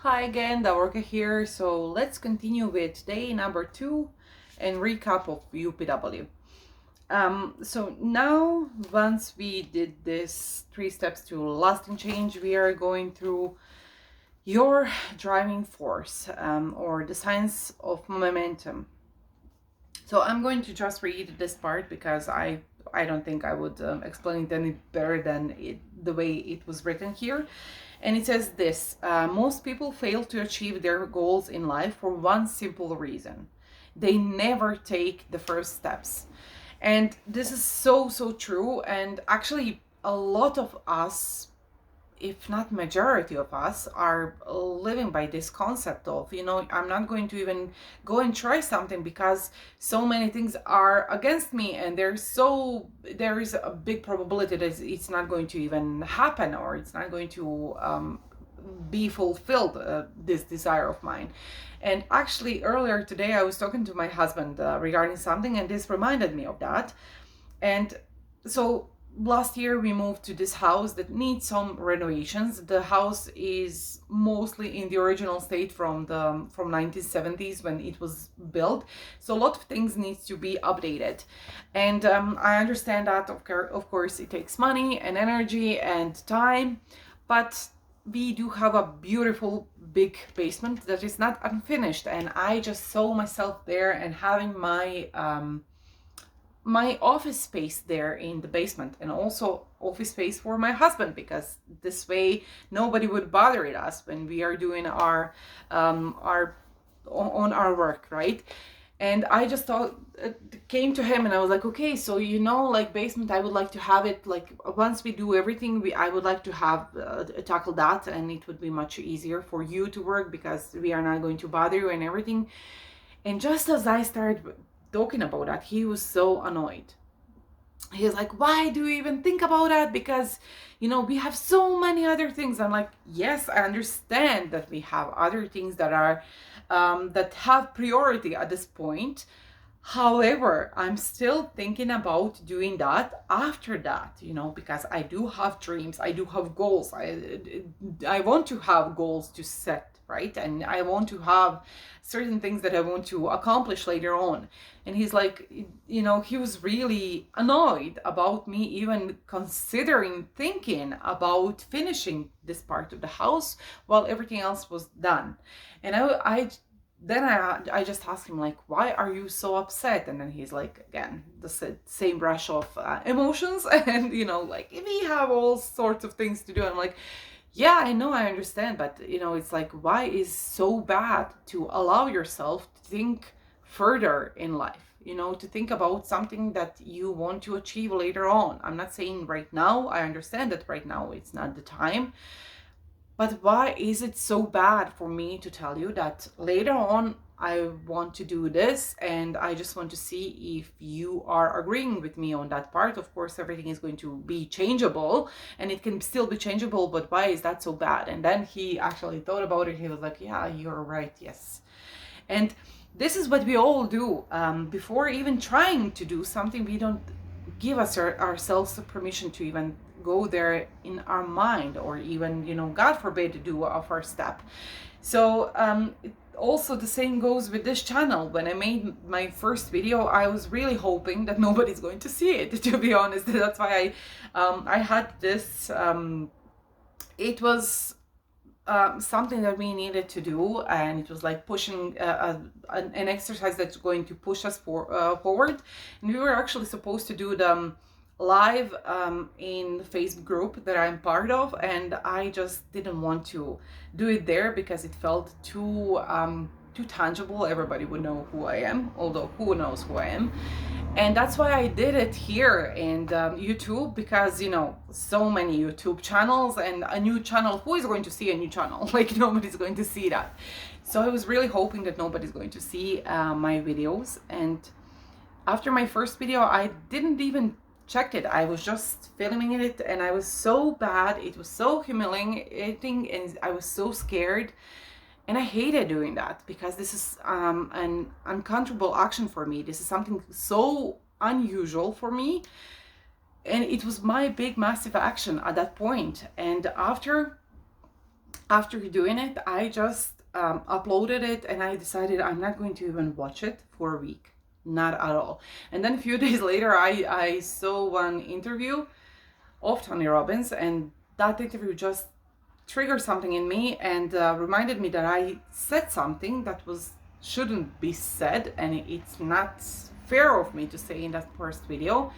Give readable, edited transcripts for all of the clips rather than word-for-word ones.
Hi again, Davorka here. So let's continue with day number 2 and recap of UPW. So now, once we did this 3 steps to lasting change, we are going through your driving force, or the science of momentum. So I'm going to just read this part because I don't think I would explain it any better than the way it was written here. And it says this: most people fail to achieve their goals in life for one simple reason: they never take the first steps. And this is so true. And actually, a lot of us, if not majority of us, are living by this concept of, I'm not going to even go and try something because so many things are against me, and there is a big probability that it's not going to even happen, or it's not going to be fulfilled, this desire of mine. And actually, earlier today I was talking to my husband regarding something, and this reminded me of that. And so last year we moved to this house that needs some renovations. The house is mostly in the original state from 1970s when it was built, so a lot of things needs to be updated. And I understand that of course it takes money and energy and time, but we do have a beautiful big basement that is not unfinished, and I just saw myself there and having my office space there in the basement, and also office space for my husband, because this way nobody would bother us when we are doing our work, right? And I just thought, came to him, and I was like, okay, so like basement, I would like to have it, like once we do everything, I would like to have tackle that, and it would be much easier for you to work because we are not going to bother you and everything. And just as I started talking about that, he was so annoyed. He's like, why do you even think about that? Because we have so many other things. I'm like, yes, I understand that we have other things that are that have priority at this point. However, I'm still thinking about doing that after that, because I do have dreams, I do have goals. I want to have goals to set, right? And I want to have certain things that I want to accomplish later on. And he's like, he was really annoyed about me even considering thinking about finishing this part of the house while everything else was done. And I just asked him, like, why are you so upset? And then he's like, again, the same rush of emotions. And like, we have all sorts of things to do. I'm like, yeah, I know, I understand, but it's like, why is so bad to allow yourself to think further in life, to think about something that you want to achieve later on? I'm not saying right now, I understand that right now it's not the time, but why is it so bad for me to tell you that later on I want to do this, and I just want to see if you are agreeing with me on that part? Of course, everything is going to be changeable, and it can still be changeable, but why is that so bad? And then he actually thought about it. He was like, yeah, you're right, yes. And this is what we all do. Before even trying to do something, we don't give ourselves the permission to even go there in our mind, or even, God forbid, do a first step. So also the same goes with this channel. When I made my first video, I was really hoping that nobody's going to see it, to be honest. That's why I had this, it was something that we needed to do, and it was like pushing an exercise that's going to push us forward. And we were actually supposed to do them live in the Facebook group that I'm part of, and I just didn't want to do it there because it felt too tangible. Everybody would know who I am, although who knows who I am. And that's why I did it here in YouTube, because so many YouTube channels, and a new channel, who is going to see a new channel? Like, nobody's going to see that. So I was really hoping that nobody's going to see my videos. And after my first video, I didn't even check it. I was just filming it, and I was so bad. It was so humiliating, and I was so scared. And I hated doing that, because this is an uncomfortable action for me. This is something so unusual for me. And it was my big, massive action at that point. And after after doing it, I just uploaded it, and I decided I'm not going to even watch it for a week, not at all. And then a few days later, I saw one interview of Tony Robbins, and that interview just triggered something in me and reminded me that I said something that was shouldn't be said, and it's not fair of me to say in that first video.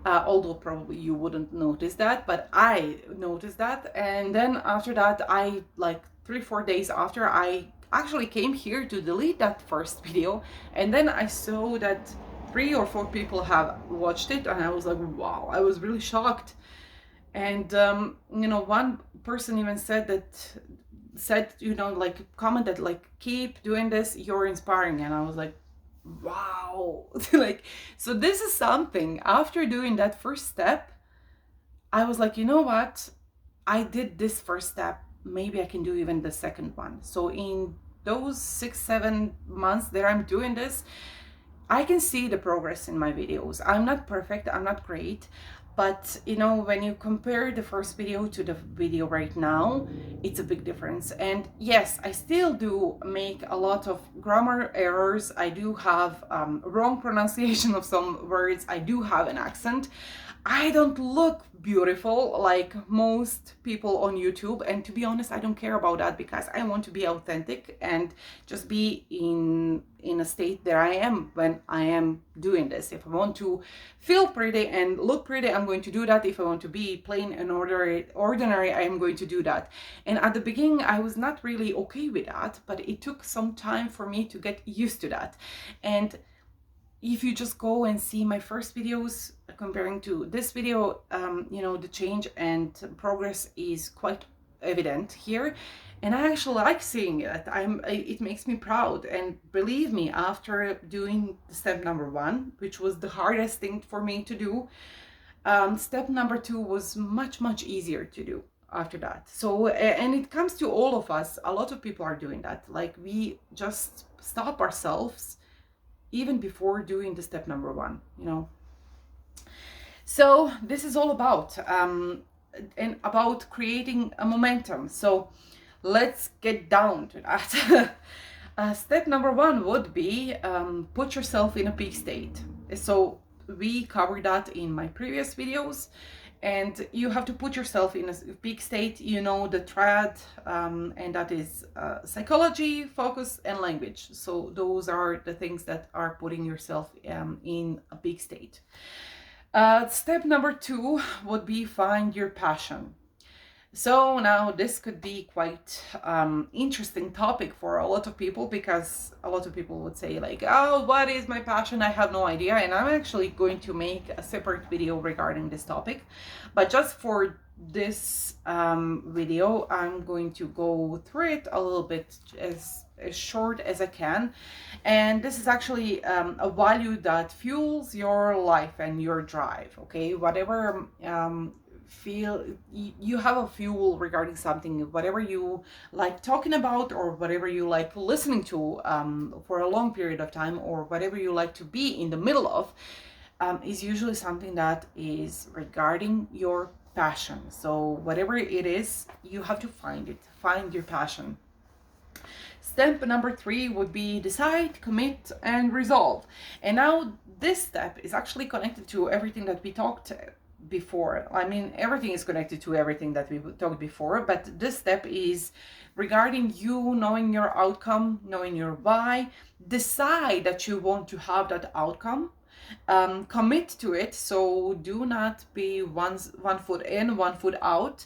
Although probably you wouldn't notice that, but I noticed that. And then after that, I like 3-4 days after, I actually came here to delete that first video, and then I saw that 3 or 4 people have watched it, and I was like, wow, I was really shocked. And one person even said, like, commented like, keep doing this, you're inspiring. And I was like, wow. Like, so this is something. After doing that first step, I was like, you know what, I did this first step, maybe I can do even the second one. So in those 6-7 months that I'm doing this, I can see the progress in my videos. I'm not perfect, I'm not great, but when you compare the first video to the video right now, it's a big difference. And yes, I still do make a lot of grammar errors. I do have wrong pronunciation of some words. I do have an accent. I don't look beautiful like most people on YouTube, and to be honest, I don't care about that, because I want to be authentic and just be in a state that I am when I am doing this. If I want to feel pretty and look pretty, I'm going to do that. If I want to be plain and ordinary, I am going to do that. And at the beginning, I was not really okay with that, but it took some time for me to get used to that. And if you just go and see my first videos comparing to this video, the change and progress is quite evident here. And I actually like seeing it. It makes me proud. And believe me, after doing step number 1, which was the hardest thing for me to do, step number 2 was much, much easier to do after that. So, and it comes to all of us. A lot of people are doing that. Like, we just stop ourselves even before doing the step number 1, So this is all about and about creating a momentum. So let's get down to that. Step number 1 would be put yourself in a peak state. So we covered that in my previous videos. And you have to put yourself in a peak state, the triad, and that is psychology, focus, and language. So those are the things that are putting yourself in a peak state. Step number 2 would be find your passion. So now this could be quite interesting topic for a lot of people, because a lot of people would say like, oh, what is my passion? I have no idea. And I'm actually going to make a separate video regarding this topic. But just for this video, I'm going to go through it a little bit as short as I can. And this is actually a value that fuels your life and your drive, okay? Whatever feel you have a fuel regarding something, whatever you like talking about, or whatever you like listening to for a long period of time, or whatever you like to be in the middle of, is usually something that is regarding your passion. So whatever it is, you have to find your passion. Step number 3 would be decide, commit, and resolve. And now this step is actually connected to everything that we talked before. I mean, everything is connected to everything that we talked before, but this step is regarding you knowing your outcome, knowing your why, decide that you want to have that outcome, commit to it. So do not be one foot in, 1 foot out,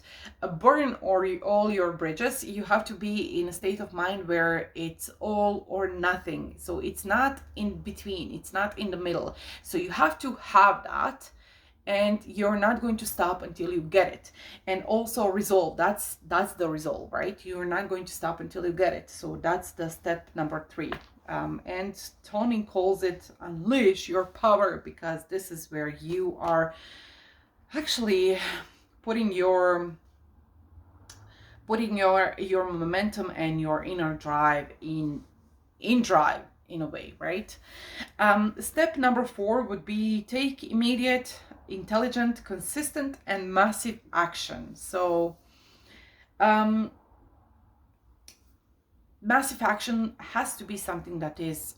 burn all your bridges. You have to be in a state of mind where it's all or nothing. So it's not in between, it's not in the middle. So you have to have that, and you're not going to stop until you get it. And also resolve, that's the resolve, right? You're not going to stop until you get it. So that's the step number 3. And Tony calls it unleash your power, because this is where you are actually putting your momentum and your inner drive in drive, in a way, right? Step number 4 would be take immediate, intelligent, consistent, and massive action. So massive action has to be something that is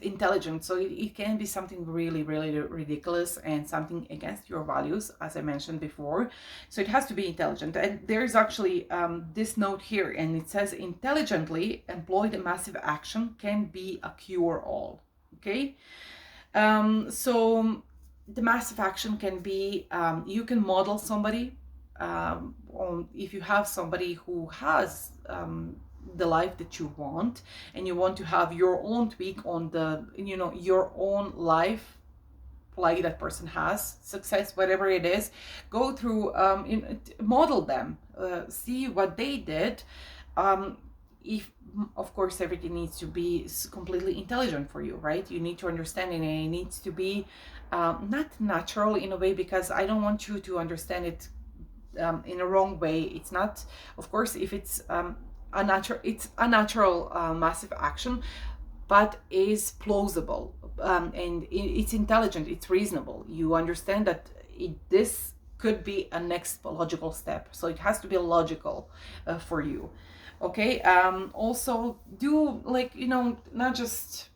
intelligent. So it can be something really, really ridiculous and something against your values, as I mentioned before. So it has to be intelligent. And there's actually this note here, and it says intelligently employed massive action can be a cure-all. Okay. So the massive action can be, you can model somebody, if you have somebody who has the life that you want, and you want to have your own tweak on the, your own life like that person has, success, whatever it is, go through, model them, see what they did. If, of course, everything needs to be completely intelligent for you, right? You need to understand it, and it needs to be not natural in a way, because I don't want you to understand it in a wrong way. It's not, of course, if it's a natural massive action, but is plausible, and it's intelligent, it's reasonable. You understand that this could be a next logical step, so it has to be logical for you. Okay. Also, do, like, not just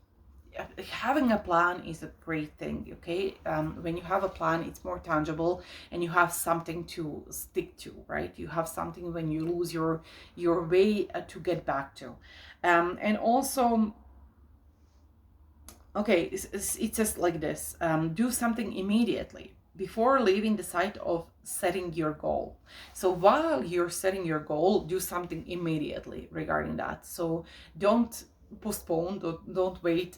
having a plan is a great thing. Okay. When you have a plan, it's more tangible, and you have something to stick to, right? You have something when you lose your way to get back to. And also, okay, it says like this: do something immediately before leaving the site of setting your goal. So while you're setting your goal, do something immediately regarding that. So don't postpone, don't wait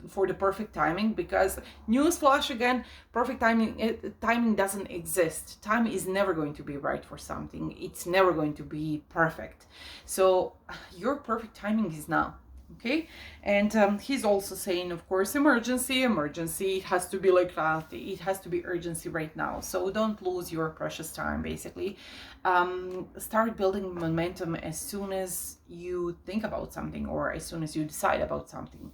for the perfect timing, because newsflash again, perfect timing doesn't exist. Time is never going to be right for something. It's never going to be perfect. So your perfect timing is now. Okay. And he's also saying, of course, emergency, it has to be like that, it has to be urgency right now. So don't lose your precious time, basically. Start building momentum as soon as you think about something, or as soon as you decide about something.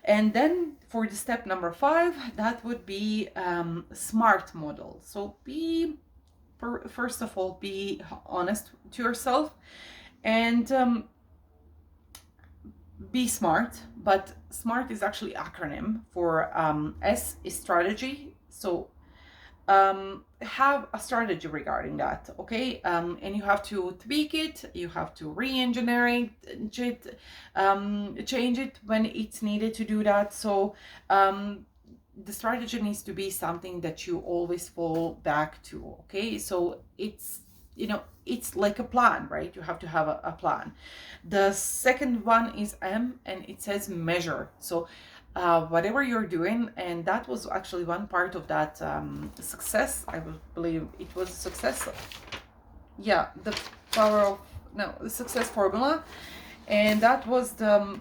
And then for the step number 5, that would be SMART model. So first of all, be honest to yourself, and be smart. But SMART is actually acronym for S is strategy. So have a strategy regarding that. Okay. And you have to tweak it, you have to re-engineer it, change it when it's needed to do that. So the strategy needs to be something that you always fall back to. Okay. So it's like a plan, right? You have to have a plan. The second one is M, and it says measure. So whatever you're doing, and that was actually one part of that success, I believe it was a success. Yeah, the success formula. And that was the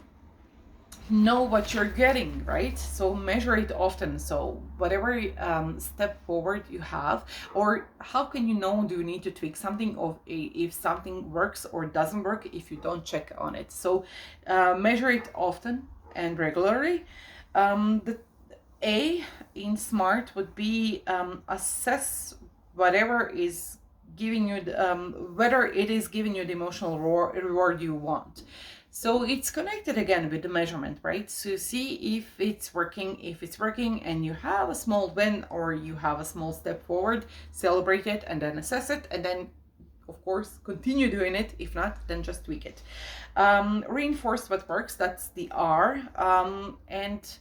know what you're getting, right? So measure it often. So whatever step forward you have, or how can you know, do you need to tweak something, or if something works or doesn't work if you don't check on it. So measure it often and regularly. The A in SMART would be assess whatever is giving you whether it is giving you the emotional reward you want. So it's connected again with the measurement, right? So see if it's working. If it's working and you have a small win, or you have a small step forward, celebrate it and then assess it, and then of course continue doing it. If not, then just tweak it. Reinforce what works, that's the R. And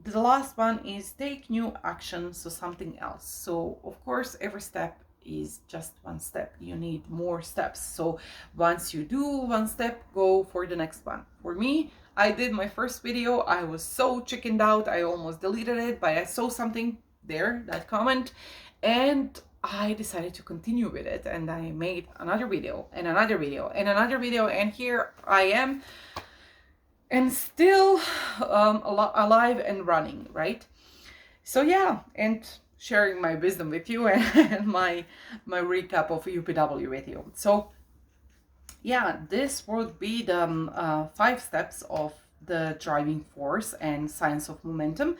the last one is take new action, so something else. So of course every step is just one step. You need more steps. So once you do one step, go for the next one. For me, I did my first video, I was so chickened out, I almost deleted it, but I saw something there, that comment, and I decided to continue with it, and I made another video and another video and another video, and here I am, and still alive and running, right? So yeah, and sharing my wisdom with you and my recap of UPW with you. So yeah, this would be the 5 steps of the driving force and science of momentum.